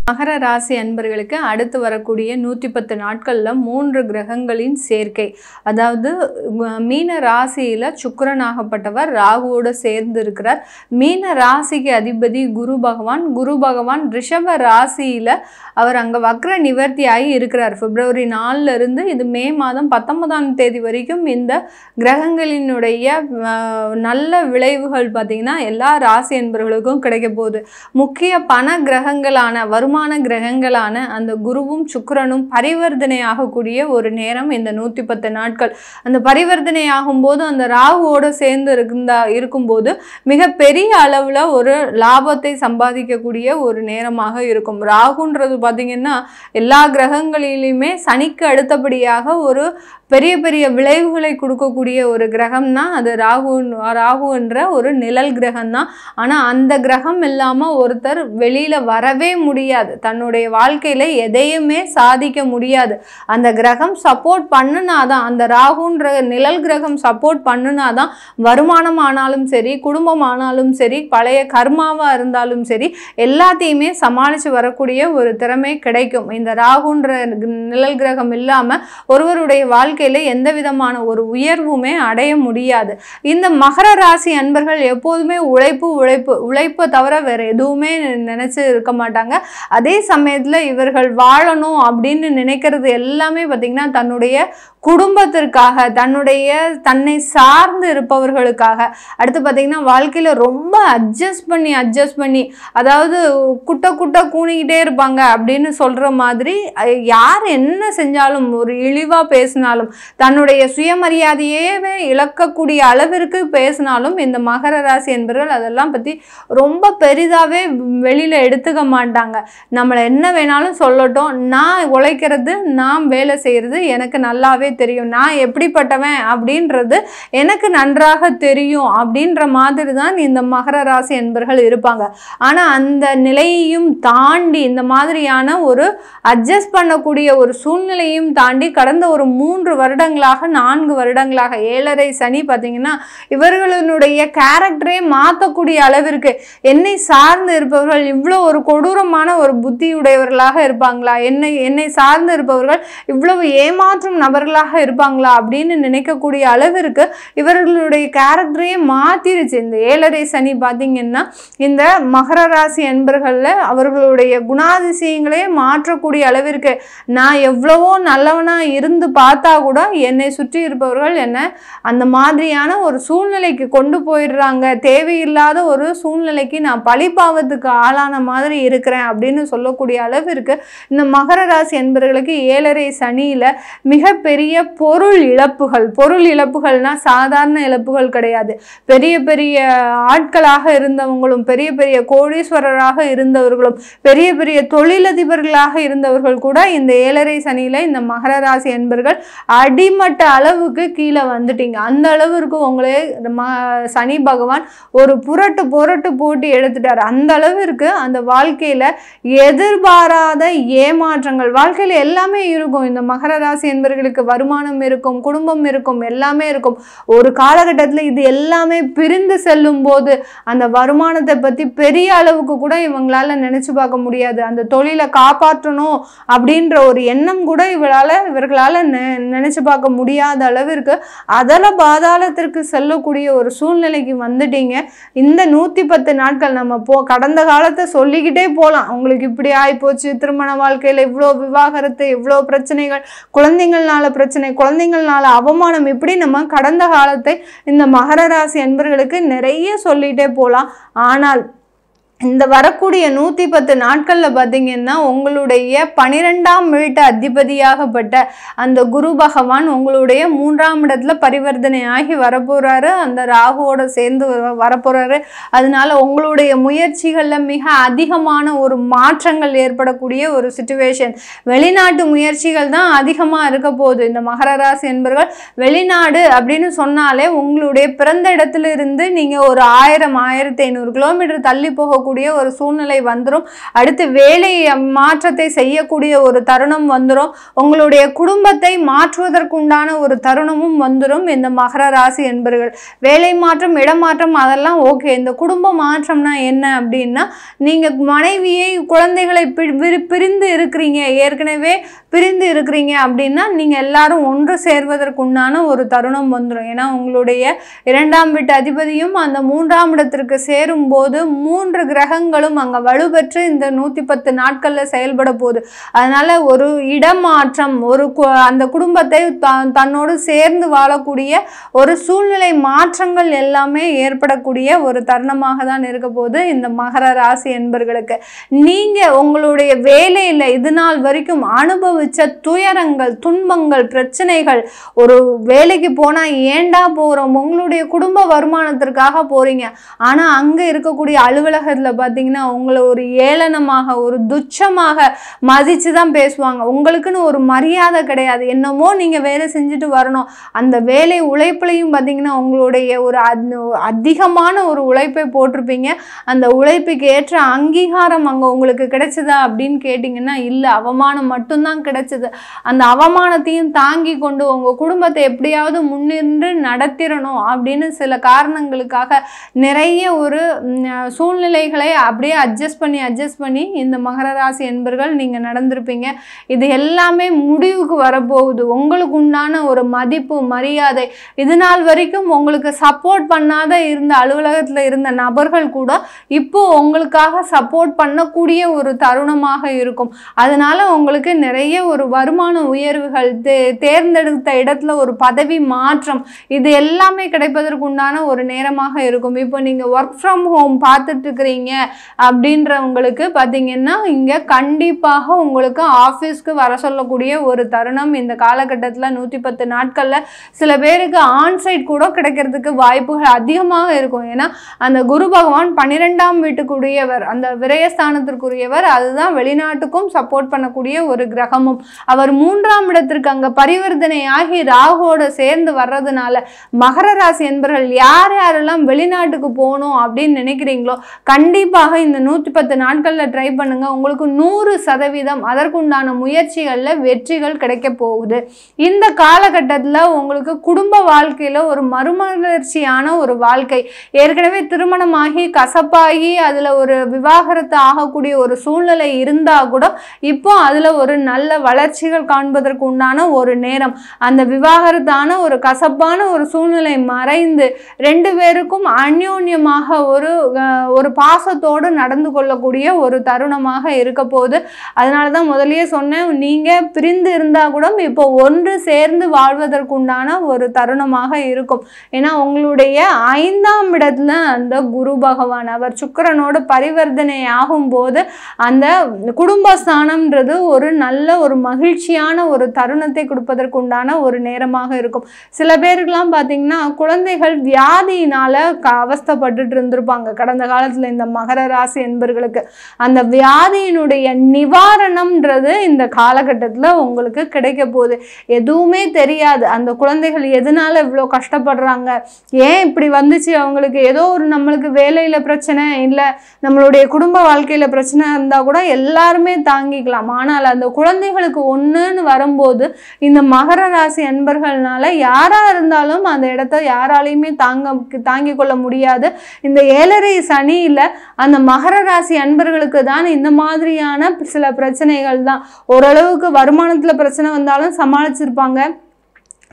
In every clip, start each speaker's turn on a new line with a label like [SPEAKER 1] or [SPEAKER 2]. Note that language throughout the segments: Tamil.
[SPEAKER 1] மகர ராசி அன்பர்களுக்கு அடுத்து வரக்கூடிய 110 நாட்கள்ல 3 கிரகங்களின் சேர்க்கை. அதாவது மீன ராசியில சுக்கிரனாகப்பட்டவர் ராகுவோட சேர்ந்து இருக்கிறார். மீன ராசிக்கு அதிபதி குரு பகவான் ரிஷப ராசியில அவர் அங்க வக்ர நிவர்த்தி ஆகி இருக்கிறார். பிப்ரவரி 4ல இருந்து இது மே மாதம் 19ஆம் தேதி வரைக்கும் இந்த கிரகங்களினுடைய நல்ல விளைவுகள் பார்த்தீங்கன்னா எல்லா ராசி அன்பர்களுக்கும் கிடைக்க போகுது. முக்கிய பண கிரகங்களான வருமான கிரகங்களான அந்த குருவும் சுக்கிரனும் பரிவர்த்தனை ஆகக்கூடிய ஒரு நேரம் இந்த 110 நாட்கள். அந்த பரிவர்த்தனை ஆகும்போது அந்த ராகுவோடு சேர்ந்து இருக்கும்போது மிக பெரிய அளவில் ஒரு லாபத்தை சம்பாதிக்கக்கூடிய ஒரு நேரமாக இருக்கும். ராகுன்றது பார்த்தீங்கன்னா எல்லா கிரகங்களிலுமே சனிக்கு அடுத்தபடியாக ஒரு பெரிய பெரிய விளைவுகளை கொடுக்கக்கூடிய ஒரு கிரகம்னா அது ராகு என்ற ஒரு நிழல் கிரகம் தான். ஆனால் அந்த கிரகம் இல்லாமல் ஒருத்தர் வெளியில் வரவே முடியாது. தன்னுடைய வாழ்க்கையில் எதையுமே சாதிக்க முடியாது. அந்த கிரகம் சப்போர்ட் பண்ணுனாதான், அந்த ராகுன்ற நிழல் கிரகம் சப்போர்ட் பண்ணுனாதான் வருமானம் ஆனாலும் சரி, குடும்பம் ஆனாலும் சரி, பழைய கர்மாவாக இருந்தாலும் சரி, எல்லாத்தையுமே சமாளித்து வரக்கூடிய ஒரு திறமை கிடைக்கும். இந்த ராகுன்ற நிழல் கிரகம் இல்லாமல் ஒருவருடைய வாழ்க்கையில் எந்த விதமான ஒரு உயர்வுமே அடைய முடியாது. இந்த மகர ராசி அன்பர்கள் எப்போதுமே உழைப்பை தவிர வேற எதுவுமே நினைச்சு இருக்க மாட்டாங்க. அதே சமயத்துல இவர்கள் வாழணும் அப்படின்னு நினைக்கிறது எல்லாமே பார்த்தீங்கன்னா தன்னுடைய குடும்பத்திற்காக, தன்னை சார்ந்து இருப்பவர்களுக்காக. அடுத்து பார்த்தீங்கன்னா வாழ்க்கையில ரொம்ப அட்ஜஸ்ட் பண்ணி அதாவது குட்ட கூணிக்கிட்டே இருப்பாங்க அப்படின்னு சொல்ற மாதிரி யார் என்ன செஞ்சாலும் ஒரு இழிவா பேசினாலும் தன்னுடைய சுயமரியாதையே இழக்கக்கூடிய அளவிற்கு பேசினாலும் இந்த மகர ராசி என்பவர்கள் அதெல்லாம் பற்றி ரொம்ப பெரிதாகவே வெளியில் எடுத்துக்க மாட்டாங்க. நம்மளை என்ன வேணாலும் சொல்லட்டும், நான் உழைக்கிறது, நான் வேலை செய்கிறது எனக்கு நல்லாவே தெரியும், நான் எப்படிப்பட்டவன் அப்படின்றது எனக்கு நன்றாக தெரியும் அப்படின்ற மாதிரி தான் இந்த மகர ராசி என்பவர்கள் இருப்பாங்க. ஆனால் அந்த நிலையையும் தாண்டி இந்த மாதிரியான ஒரு அட்ஜஸ்ட் பண்ணக்கூடிய ஒரு சூழ்நிலையும் தாண்டி கடந்த ஒரு 3 வருடங்களாக 4 வருடங்களாக 7.5 சனி பார்த்தீங்கன்னா இவர்களுடைய கேரக்டரே மாற்றக்கூடிய அளவிற்கு என்னை சார்ந்து இருப்பவர்கள் இவ்வளோ ஒரு கொடூரமான ஒரு புத்தியுடையவர்களாக இருப்பாங்களா, என்னை சார்ந்து இருப்பவர்கள் இவ்வளவு ஏமாற்றும் நபர்களாக இருப்பாங்களா அப்படின்னு நினைக்கக்கூடிய அளவிற்கு இவர்களுடைய கேரக்டரையே மாத்திருச்சு. இந்த 7.5 சனி பார்த்தீங்கன்னா இந்த மகர ராசி அன்பர்கள்ல அவர்களுடைய குணாதிசயங்களே மாற்றக்கூடிய அளவிற்கு நான் எவ்வளவோ நல்லவனா இருந்து பார்த்தா கூட என்னை சுற்றி இருப்பவர்கள் என்ன அந்த மாதிரியான ஒரு சூழ்நிலைக்கு கொண்டு போயிடுறாங்க, தேவையில்லாத ஒரு சூழ்நிலைக்கு நான் பழிபாவத்துக்கு ஆளான மாதிரி இருக்கிறேன் அப்படின்னு சொல்லக்கூடிய அளவிற்கு இந்த மகர ராசி என்பவர்களுக்கு 7.5 சனியில மிகப்பெரிய பொருள் இழப்புகள்னா சாதாரண இழப்புகள் கிடையாது. பெரிய பெரிய ஆட்களாக இருந்தவங்களும், பெரிய பெரிய கோடீஸ்வரராக இருந்தவர்களும், பெரிய பெரிய தொழிலதிபர்களாக இருந்தவர்கள் கூட இந்த 7.5 சனியில இந்த மகர ராசி என்பவர்கள் அடிமட்ட அளவுக்கு கீழே வந்துட்டீங்க. அந்த அளவிற்கு உங்களே சனி பகவான் ஒரு புரட்டு போட்டு எடுத்துட்டார். அந்த அளவிற்கு அந்த வாழ்க்கையில எதிர்பாராத ஏமாற்றங்கள் வாழ்க்கையில எல்லாமே இருக்கும். இந்த மகர ராசி என்பவர்களுக்கு வருமானம் இருக்கும், குடும்பம் இருக்கும், எல்லாமே இருக்கும். ஒரு காலகட்டத்தில் இது எல்லாமே பிரிந்து செல்லும் போது அந்த வருமானத்தை பற்றி பெரிய அளவுக்கு கூட இவங்களால நினைச்சு பார்க்க முடியாது. அந்த தொழிலை காப்பாற்றணும் அப்படின்ற ஒரு எண்ணம் கூட இவர்களால நினைச்சு பார்க்க முடியாத அளவிற்கு அதல பாதாளத்திற்கு செல்லக்கூடிய ஒரு சூழ்நிலைக்கு வந்துட்டீங்க. இந்த 110 நாட்கள் நம்ம கடந்த காலத்தை சொல்லிக்கிட்டே போகலாம். உங்களுக்கு இப்படி ஆயிப்போச்சு, திருமண வாழ்க்கையில இவ்வளோ விவாகரத்து, இவ்வளோ பிரச்சனைகள், குழந்தைங்கள்னால அவமானம், இப்படி நம்ம கடந்த காலத்தை இந்த மகர ராசி அன்பர்களுக்கு நிறைய சொல்லிட்டே போகலாம். ஆனால் இந்த வரக்கூடிய 110 நாட்கள்ல பார்த்தீங்கன்னா உங்களுடைய 12ஆம் வீட்டு அதிபதியாகப்பட்ட அந்த குரு பகவான் உங்களுடைய 3ஆம் இடத்துல பரிவர்த்தனை ஆகி வரப்போறாரு. அந்த ராகுவோட சேர்ந்து வரப்போறாரு. அதனால உங்களுடைய முயற்சிகள்ல மிக அதிகமான ஒரு மாற்றங்கள் ஏற்படக்கூடிய ஒரு சிச்சுவேஷன். வெளிநாட்டு முயற்சிகள் தான் அதிகமாக இருக்க போகுது. இந்த மகர ராசி என்பவர்கள் வெளிநாடு அப்படின்னு சொன்னாலே உங்களுடைய பிறந்த இடத்துல இருந்து நீங்க ஒரு 1000-1500 கிலோமீட்டர் தள்ளி போகக்கூடிய போகக்கூடிய ஒரு சூழ்நிலை வந்துடும். அடுத்து வேலை மாற்றத்தை செய்யக்கூடிய ஒரு தருணம் வந்துடும். உங்களுடைய குடும்பத்தை மாற்றுவதற்குண்டான ஒரு தருணமும் வந்துடும். இந்த மகர ராசி என்பர்கள் வேலை மாற்றம், இடமாற்றம் அதெல்லாம் ஓகே. இந்த குடும்ப மாற்றம்னா என்ன அப்படின்னா, நீங்க மனைவியை குழந்தைகளை பிரிந்து இருக்கிறீங்க, ஏற்கனவே பிரிந்து இருக்கிறீங்க அப்படின்னா நீங்க எல்லாரும் ஒன்று சேர்வதற்குண்டான ஒரு தருணம் வந்துடும். ஏன்னா உங்களுடைய 2ஆம் வீட்டு அதிபதியும் அந்த 3ஆம் இடத்திற்கு சேரும் போது 3 கிரகங்களும் அங்க வலுப்பெற்று இந்த 110 நாட்கள்ல செயல்பட போகுது. அதனால ஒரு இடமாற்றம், ஒரு அந்த குடும்பத்தை தன்னோடு சேர்ந்து வாழக்கூடிய ஒரு சூழ்நிலை மாற்றங்கள் எல்லாமே ஏற்படக்கூடிய ஒரு தருணமாக தான் இருக்க போது இந்த மகர ராசி என்பர்களுக்கு. நீங்க உங்களுடைய வேலையில இது நாள் வரைக்கும் அனுபவிச்ச துயரங்கள், துன்பங்கள், பிரச்சனைகள், ஒரு வேலைக்கு போனா ஏண்டா போறோம், உங்களுடைய குடும்ப வருமானத்திற்காக போறீங்க, ஆனா அங்க இருக்கக்கூடிய அலுவலகத்துல பாத்தீங்கன்னா உங்களை ஒரு ஏளனமாக, ஒரு துச்சமாக மதிச்சுதான் பேசுவாங்க. உங்களுக்குன்னு ஒரு மரியாதை கிடையாது. என்னமோ நீங்க வேலை செஞ்சுட்டு வரணும். அந்த வேலை உழைப்புலையும் பாத்தீங்கன்னா உங்களுடைய ஒரு அதிகமான ஒரு உழைப்பை போட்டிருப்பீங்க. அந்த உழைப்புக்கு ஏற்ற அங்கீகாரம் அங்க உங்களுக்கு கிடைச்சதா அப்படின்னு கேட்டீங்கன்னா இல்ல, அவமானம் மட்டும்தான் கிடைச்சது. அந்த அவமானத்தையும் தாங்கி கொண்டு உங்க குடும்பத்தை எப்படியாவது முன்னின்று நடத்திடணும் அப்படின்னு சில காரணங்களுக்காக நிறைய ஒரு சூழ்நிலைகளை அப்படியே அட்ஜஸ்ட் பண்ணி இந்த மகர ராசி என்பர்கள் நீங்க நடந்திருப்பீங்க. இது எல்லாமே முடிவுக்கு வரப்போகுது. உங்களுக்கு உண்டான ஒரு மதிப்பு, மரியாதை, இது நாள் வரைக்கும் உங்களுக்கு சப்போர்ட் பண்ணாத இருந்த அலுவலகத்துல இருந்த நபர்கள் கூட இப்போ உங்களுக்காக சப்போர்ட் பண்ணக்கூடிய ஒரு தருணமாக இருக்கும். அதனால உங்களுக்கு நிறைய ஒரு வருமான உயர்வுகள், தேர்ந்தெடுத்த இடத்துல ஒரு பதவி மாற்றம், இது எல்லாமே கிடைப்பதற்குண்டான ஒரு நேரமாக இருக்கும். இப்போ நீங்க ஒர்க் ஃப்ரம் ஹோம் பார்த்துட்டு இருக்கிறீங்க அப்படின்றவங்களுக்கு பார்த்தீங்கன்னா இங்க கண்டிப்பாக உங்களுக்கு ஆஃபீஸ்க்கு வர சொல்லக்கூடிய ஒரு தருணம் இந்த காலகட்டத்தில் 110 நாட்கள்ல சில பேருக்கு ஆன்சைட் கூட கிடைக்கிறதுக்கு வாய்ப்புகள் அதிகமாக இருக்கும். ஏன்னா அந்த குரு பகவான் 12ஆம் வீட்டுக்குரியவர், அந்த விரயஸ்தானத்திற்குரியவர், அதுதான் வெளிநாட்டுக்கும் சப்போர்ட் பண்ணக்கூடிய ஒரு கிரகமும். அவர் 3ஆம் இடத்திற்கு அங்க பரிவர்த்தனை ஆகி ராகுவோட சேர்ந்து வர்றதுனால மகர ராசி என்பர்கள் யார் யாரெல்லாம் வெளிநாட்டுக்கு போகணும் அப்படின்னு நினைக்கிறீங்களோ கண்டிப்பாக இந்த 110 நாட்கள்ல ட்ரை பண்ணுங்க. உங்களுக்கு 100% அதற்குண்டான முயற்சிகள்ல வெற்றிகள் கிடைக்க போகுது. இந்த காலகட்டத்துல உங்களுக்கு குடும்ப வாழ்க்கையில ஒரு மறுமலர்ச்சியான ஒரு வாழ்க்கை, ஏற்கனவே திருமணமாகி கசப்பாகி அதுல ஒரு விவாகரத்து ஆகக்கூடிய ஒரு சூழ்நிலை இருந்தா கூட இப்போ அதுல ஒரு நல்ல வளர்ச்சிகள் காண்பதற்கு உண்டான ஒரு நேரம். அந்த விவாகரத்தான ஒரு கசப்பான ஒரு சூழ்நிலை மறைந்து 2 பேருக்கும் அந்யோன்யமாக ஒரு பாசத்தோடு நடந்து கொள்ளக்கூடிய ஒரு தருணமாக இருக்க போகுது. அதனாலதான் முதலியே சொன்னேன், நீங்க பிரிந்து இருந்தா கூட இப்போ ஒன்று சேர்ந்து வாழ்வதற்குண்டான ஒரு தருணமாக இருக்கும். ஏன்னா உங்களுடைய 5ஆம் இடத்துல அந்த குரு பகவான் அவர் சுக்கிரனோடு பரிவர்த்தனை ஆகும் போது அந்த குடும்பஸ்தானம்ன்றது ஒரு நல்ல ஒரு மகிழ்ச்சியான ஒரு தருணத்தை கொடுப்பதற்குண்டான ஒரு நேரமாக இருக்கும். சில பேருக்கெல்லாம் பார்த்தீங்கன்னா குழந்தைகள் வியாதியினால அவஸ்தைப்பட்டுட்டு இருந்திருப்பாங்க கடந்த காலத்துல. இந்த மகர ராசி என்பர்களுக்கு அந்த வியாதியினுடைய நிவாரணம்ன்றது இந்த காலகட்டத்துல உங்களுக்கு கிடைக்க போகுது. எதுவுமே தெரியாது அந்த குழந்தைகள் எதனால இவ்வளோ கஷ்டப்படுறாங்க, ஏன் இப்படி வந்துச்சு அவங்களுக்கு, ஏதோ ஒரு நம்மளுக்கு வேலையில பிரச்சனை இல்லை, நம்மளுடைய குடும்ப வாழ்க்கையில பிரச்சனை இருந்தா கூட எல்லாருமே தாங்கிக்கலாம். ஆனால் அந்த குழந்தைகளுக்கு ஒண்ணுன்னு வரும்போது இந்த மகர ராசி அன்பர்கள்னால யாரா இருந்தாலும் அந்த இடத்த யாராலையுமே தாங்கி கொள்ள முடியாது. இந்த 7.5 சனியில அந்த மகர ராசி அன்பர்களுக்கு தான் இந்த மாதிரியான சில பிரச்சனைகள் தான். ஓரளவுக்கு வருமானத்துல பிரச்சனை வந்தாலும் சமாளிச்சிருப்பாங்க,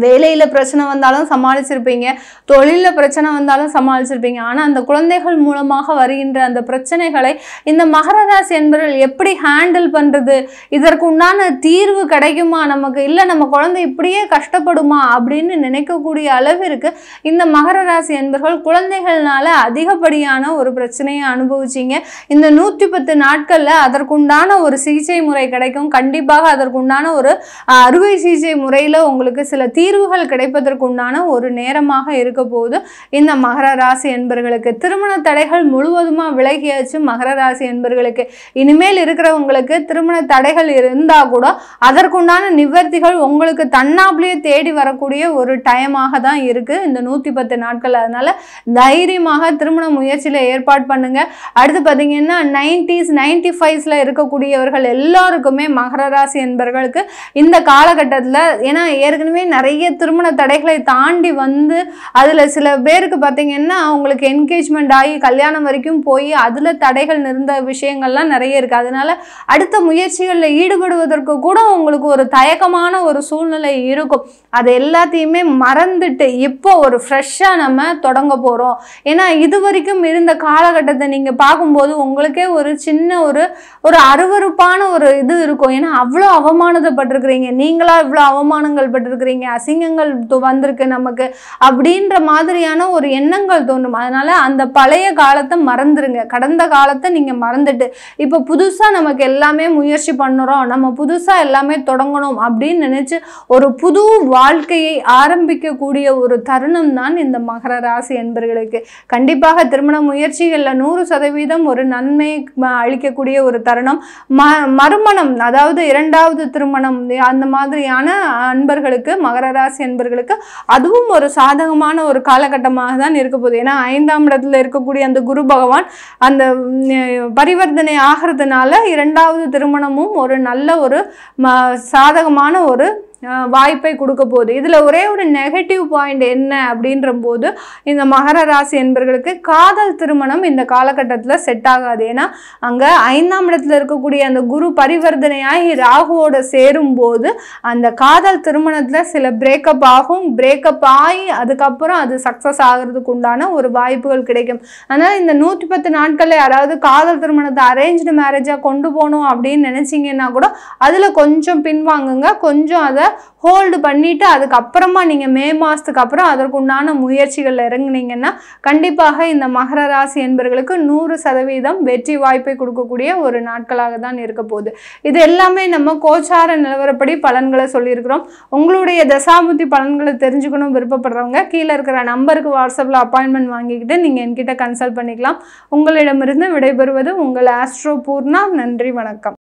[SPEAKER 1] வேலையில பிரச்சனை வந்தாலும் சமாளிச்சிருப்பீங்க, தொழில பிரச்சனை வந்தாலும் சமாளிச்சிருப்பீங்க. ஆனா அந்த குழந்தைகள் மூலமாக வருகின்ற அந்த பிரச்சனைகளை இந்த மகர ராசி என்பவர்கள் எப்படி ஹேண்டில் பண்றது, இதற்கு உண்டான தீர்வு கிடைக்குமா நமக்கு, இல்ல நம்ம குழந்தை இப்படியே கஷ்டப்படுமா அப்படின்னு நினைக்கக்கூடிய அளவிற்கு இந்த மகர ராசி என்பவர்கள் குழந்தைகள்னால அதிகப்படியான ஒரு பிரச்சனையை அனுபவிச்சிங்க. இந்த 110 நாட்கள்ல அதற்குண்டான ஒரு சிகிச்சை முறை கிடைக்கும். கண்டிப்பாக அதற்குண்டான ஒரு அறுவை சிகிச்சை முறையில உங்களுக்கு சில தீர்வுகள் கிடைப்பதற்குண்டான ஒரு நேரமாக இருக்க போது இந்த மகர ராசி என்பர்களுக்கு. திருமண தடைகள் முழுவதுமா விலகியாச்சு மகர ராசி என்பர்களுக்கு. இனிமேல் இருக்கிறவங்களுக்கு திருமண தடைகள் இருந்தா கூட அதற்குண்டான நிவர்த்திகள் உங்களுக்கு தன்னாப்லயே தேடி வரக்கூடிய ஒரு டைமாக தான் இருக்கு இந்த 110 நாட்கள். அதனால தைரியமாக திருமண முயற்சியில ஏற்பாடு பண்ணுங்க. அடுத்து பாத்தீங்கன்னா 90s 95ஸ்ல இருக்கக்கூடியவர்கள் எல்லாருக்குமே மகர ராசி என்பர்களுக்கு இந்த காலகட்டத்துல, ஏன்னா ஏற்கனவே நிறைய திருமண தடைகளை தாண்டி வந்து அதுல சில பேருக்கு பாத்தீங்கன்னா அவங்களுக்கு என்கேஜ்மெண்ட் ஆகி கல்யாணம் வரைக்கும் போய் அதுல தடைகள் இருந்த விஷயங்கள்லாம் நிறைய இருக்கு. அதனால அடுத்த முயற்சிகள்ல ஈடுபடுவதற்கு கூட உங்களுக்கு ஒரு தயக்கமான ஒரு சூழ்நிலை இருக்கும். அது எல்லாத்தையுமே மறந்துட்டு இப்போ ஒரு ஃப்ரெஷ்ஷா நம்ம தொடங்க போறோம். ஏன்னா இது வரைக்கும் இருந்த காலகட்டத்தை நீங்க பார்க்கும்போது உங்களுக்கே ஒரு சின்ன ஒரு அருவருப்பான ஒரு இது இருக்கும். ஏன்னா அவ்வளோ அவமானப்பட்டிருக்கிறீங்க, நீங்களா இவ்வளோ அவமானங்கள் பட்டிருக்கிறீங்க, அசிங்கங்கள் வந்திருக்கு நமக்கு அப்படின்ற மாதிரியான ஒரு எண்ணங்கள் தோன்றும். அதனால அந்த பழைய காலத்தை மறந்துருங்க. கடந்த காலத்தை நீங்க மறந்துட்டு இப்போ புதுசா நமக்கு எல்லாமே முயற்சி பண்ணுறோம், நம்ம புதுசா எல்லாமே தொடங்கணும் அப்படின்னு நினைச்சு ஒரு புது வாழ்க்கையை ஆரம்பிக்கக்கூடிய ஒரு தருணம் தான் இந்த மகர ராசி என்பர்களுக்கு. கண்டிப்பாக திருமண முயற்சிகள்ல 100% ஒரு நன்மை அளிக்கக்கூடிய ஒரு தருணம். மறுமணம், அதாவது இரண்டாவது திருமணம், அந்த மாதிரியான அன்பர்களுக்கு, மகர ராசி அன்பர்களுக்கு அதுவும் ஒரு சாதகமான ஒரு காலகட்டமாக தான் இருக்க போகுது. ஏன்னா 5ஆம் இடத்துல இருக்கக்கூடிய அந்த குரு பகவான் அந்த பரிவர்த்தனை ஆகிறதுனால இரண்டாவது திருமணமும் ஒரு நல்ல ஒரு சாதகமான ஒரு வாய்ப்பை கொடுக்க போகுது. இதுல ஒரே ஒரு நெகட்டிவ் பாயிண்ட் என்ன அப்படின்ற போது இந்த மகர ராசி என்பர்களுக்கு காதல் திருமணம் இந்த காலகட்டத்தில் செட் ஆகாது. ஏன்னா அங்க 5ஆம் இடத்துல இருக்கக்கூடிய அந்த குரு பரிவர்த்தனையாகி ராகுவோட சேரும் போது அந்த காதல் திருமணத்துல சில பிரேக்கப் ஆகும். பிரேக்கப் ஆகி அதுக்கப்புறம் அது சக்சஸ் ஆகிறதுக்கு உண்டான ஒரு வாய்ப்புகள் கிடைக்கும். அதனால இந்த 110 நாட்கள்ல யாராவது காதல் திருமணத்தை அரேஞ்ச்டு மேரேஜா கொண்டு போகணும் அப்படின்னு நினைச்சீங்கன்னா கூட அதுல கொஞ்சம் பின்வாங்குங்க. கொஞ்சம் அதை ஹோல்டு பண்ணிட்டு அதுக்கப்புறமா நீங்க மே மாசத்துக்கு அப்புறம் அதற்குண்டான முயற்சிகள் இறங்குனீங்கன்னா கண்டிப்பாக இந்த மகர ராசி என்பர்களுக்கு 100% வெற்றி வாய்ப்பை கொடுக்கக்கூடிய ஒரு நாட்களாக தான் இருக்க போகுது. இது எல்லாமே நம்ம கோச்சார நிலவரப்படி பலன்களை சொல்லியிருக்கிறோம். உங்களுடைய தசாபுத்தி பலன்களை தெரிஞ்சுக்கணும் விருப்பப்படுறவங்க கீழே இருக்கிற நம்பருக்கு வாட்ஸ்அப்ல அப்பாயின்மெண்ட் வாங்கிக்கிட்டு நீங்க என்கிட்ட கன்சல்ட் பண்ணிக்கலாம். உங்களிடமிருந்து விடைபெறுவது உங்கள் ஆஸ்ட்ரோ பூர்ணா. நன்றி, வணக்கம்.